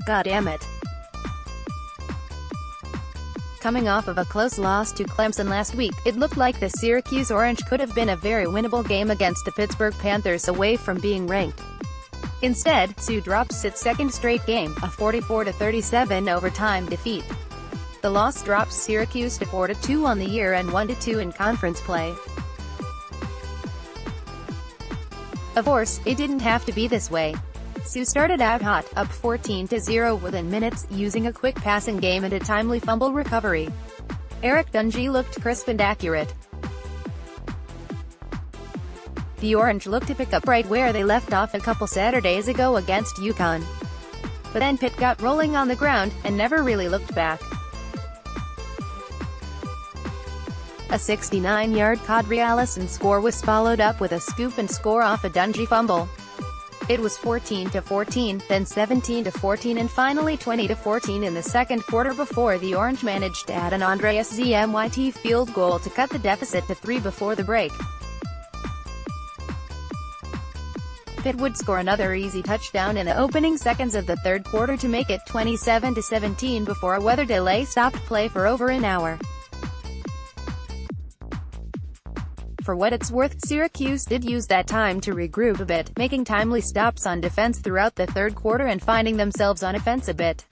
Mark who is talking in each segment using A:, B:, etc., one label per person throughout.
A: Goddammit. Coming off of a close loss to Clemson last week, it looked like the Syracuse Orange could have been a very winnable game against the Pittsburgh Panthers away from being ranked. Instead, Sioux drops its second straight game, a 44-37 overtime defeat. The loss drops Syracuse to 4-2 on the year and 1-2 in conference play. Of course, it didn't have to be this way. Sioux started out hot, up 14-0 within minutes, using a quick passing game and a timely fumble recovery. Dungey looked crisp and accurate. The Orange looked to pick up right where they left off a couple Saturdays ago against UConn. But then Pitt got rolling on the ground, and never really looked back. A 69-yard Kadri Allison score was followed up with a scoop and score off a Dungey fumble. It was 14-14, then 17-14 and finally 20-14 in the second quarter before the Orange managed to add an Andreas Zmyt field goal to cut the deficit to 3 before the break. Pitt would score another easy touchdown in the opening seconds of the third quarter to make it 27-17 before a weather delay stopped play for over an hour. For what it's worth, Syracuse did use that time to regroup a bit, making timely stops on defense throughout the third quarter and finding themselves on offense a bit.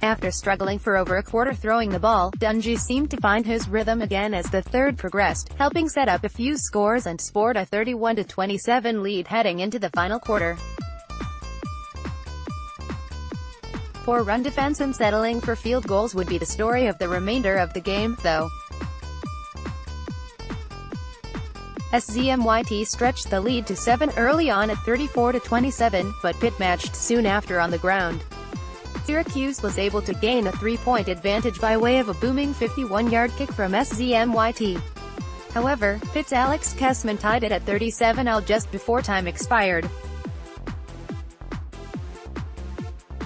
A: After struggling for over a quarter throwing the ball, Dungey seemed to find his rhythm again as the third progressed, helping set up a few scores and sport a 31-27 lead heading into the final quarter. Poor run defense and settling for field goals would be the story of the remainder of the game, though. Zmyt stretched the lead to 7 early on at 34-27, but Pitt matched soon after on the ground. Syracuse was able to gain a 3-point advantage by way of a booming 51-yard kick from Zmyt. However, Pitt's Alex Kessman tied it at 37 just before time expired.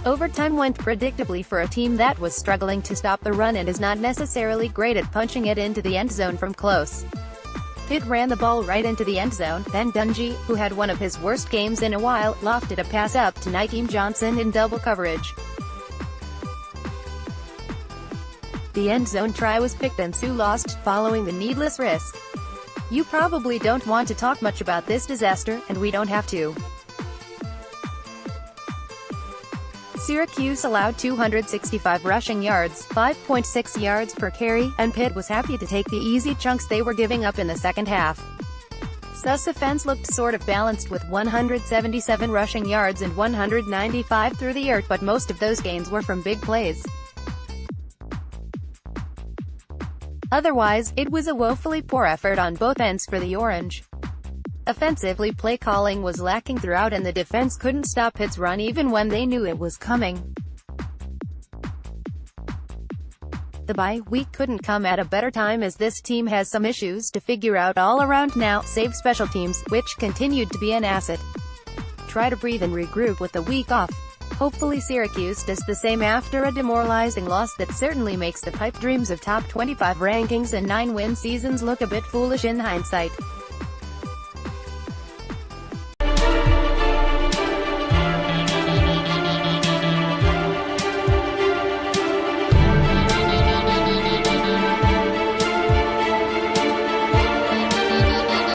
A: Overtime went predictably for a team that was struggling to stop the run and is not necessarily great at punching it into the end zone from close. Pitt ran the ball right into the end zone, then Dungey, who had one of his worst games in a while, lofted a pass up to Nakeem Johnson in double coverage. The end zone try was picked and Sioux lost, following the needless risk. You probably don't want to talk much about this disaster, and we don't have to. Syracuse allowed 265 rushing yards, 5.6 yards per carry, and Pitt was happy to take the easy chunks they were giving up in the second half. Sus' offense looked sort of balanced with 177 rushing yards and 195 through the air, but most of those gains were from big plays. Otherwise, it was a woefully poor effort on both ends for the Orange. Offensively, play calling was lacking throughout and the defense couldn't stop Pitt's run even when they knew it was coming. The bye week couldn't come at a better time as this team has some issues to figure out all around now, save special teams, which continued to be an asset. Try to breathe and regroup with the week off. Hopefully Syracuse does the same after a demoralizing loss that certainly makes the pipe dreams of top 25 rankings and 9-win seasons look a bit foolish in hindsight.